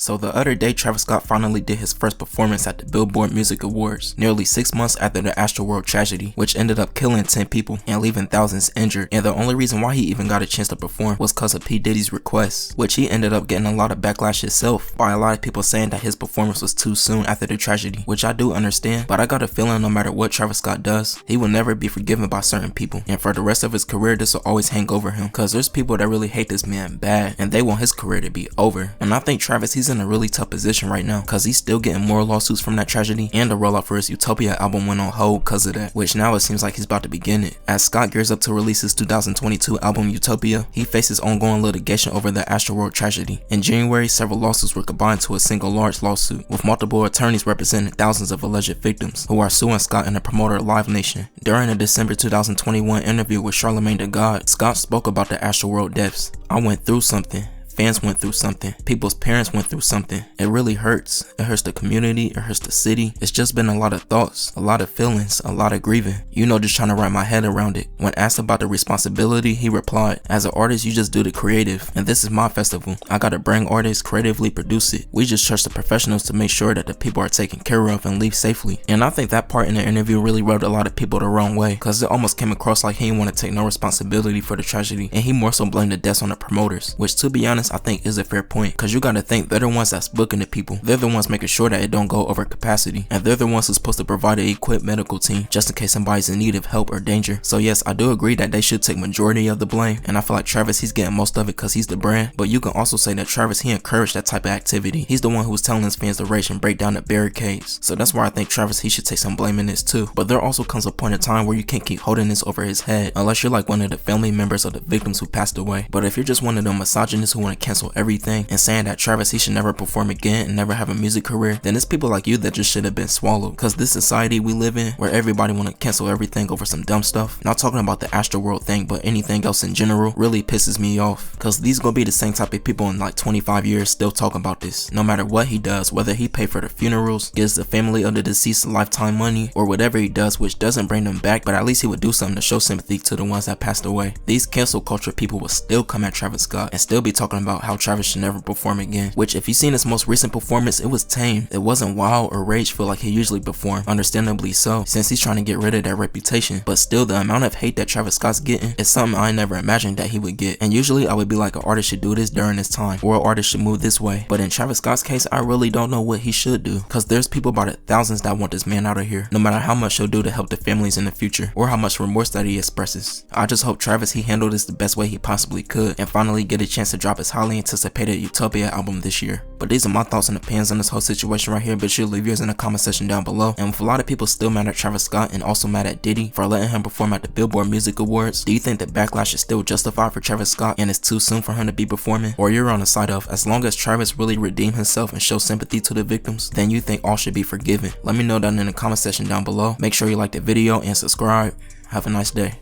So the other day, Travis Scott finally did his first performance at the Billboard Music Awards, nearly 6 months after the Astroworld tragedy, which ended up killing 10 people and leaving thousands injured. And the only reason why he even got a chance to perform was cause of P. Diddy's request, which he ended up getting a lot of backlash himself by a lot of people saying that his performance was too soon after the tragedy, which I do understand, but I got a feeling no matter what Travis Scott does, he will never be forgiven by certain people, and for the rest of his career this will always hang over him, cause there's people that really hate this man bad, and they want his career to be over. And I think Travis, he's in a really tough position right now, cause he's still getting more lawsuits from that tragedy, and the rollout for his Utopia album went on hold cause of that, which now it seems like he's about to begin it. As Scott gears up to release his 2022 album Utopia, he faces ongoing litigation over the Astroworld tragedy. In January, several lawsuits were combined to a single large lawsuit, with multiple attorneys representing thousands of alleged victims who are suing Scott and the promoter Live Nation. During a December 2021 interview with Charlemagne the God, Scott spoke about the Astroworld deaths. "I went through something. Fans went through something. People's parents went through something. It really hurts. It hurts the community. It hurts the city. It's just been a lot of thoughts, a lot of feelings, a lot of grieving. Just trying to wrap my head around it." When asked about the responsibility, he replied, "As an artist, you just do the creative, and this is my festival. I gotta bring artists, creatively produce it. We just trust the professionals to make sure that the people are taken care of and leave safely." And I think that part in the interview really rubbed a lot of people the wrong way, cause it almost came across like he didn't want to take no responsibility for the tragedy, and he more so blamed the deaths on the promoters, which to be honest, I think is a fair point, cause you gotta think they're the ones that's booking the people. They're the ones making sure that it don't go over capacity, and they're the ones who's supposed to provide an equipped medical team just in case somebody's in need of help or danger. So yes, I do agree that they should take majority of the blame, and I feel like Travis, he's getting most of it cause he's the brand, but you can also say that Travis, he encouraged that type of activity. He's the one who was telling his fans to rage and break down the barricades. So that's why I think Travis, he should take some blame in this too. But there also comes a point in time where you can't keep holding this over his head, unless you're like one of the family members of the victims who passed away. But if you're just one of them misogynists who want to cancel everything and saying that Travis, he should never perform again and never have a music career, then it's people like you that just should have been swallowed. Cause this society we live in, where everybody want to cancel everything over some dumb stuff, not talking about the Astroworld thing, but anything else in general, really pisses me off. Cause these gonna be the same type of people in like 25 years still talking about this. No matter what he does, whether he pay for the funerals, gives the family of the deceased lifetime money, or whatever he does which doesn't bring them back, but at least he would do something to show sympathy to the ones that passed away. These cancel culture people will still come at Travis Scott and still be talking about how Travis should never perform again, which if you've seen his most recent performance, it was tame. It wasn't wild or rageful like he usually perform, understandably so, since he's trying to get rid of that reputation. But still, the amount of hate that Travis Scott's getting is something I never imagined that he would get. And usually I would be like, an artist should do this during this time, or an artist should move this way. But in Travis Scott's case, I really don't know what he should do, cause there's people by the thousands that want this man out of here, no matter how much he'll do to help the families in the future, or how much remorse that he expresses. I just hope Travis, he handled this the best way he possibly could, and finally get a chance to drop his highly anticipated Utopia album this year. But these are my thoughts and opinions on this whole situation right here. Be sure to leave yours in the comment section down below. And with a lot of people still mad at Travis Scott and also mad at Diddy for letting him perform at the Billboard Music Awards, do you think that backlash is still justified for Travis Scott and it's too soon for him to be performing? Or you're on the side of, as long as Travis really redeem himself and show sympathy to the victims, then you think all should be forgiven? Let me know down in the comment section down below. Make sure you like the video and subscribe. Have a nice day.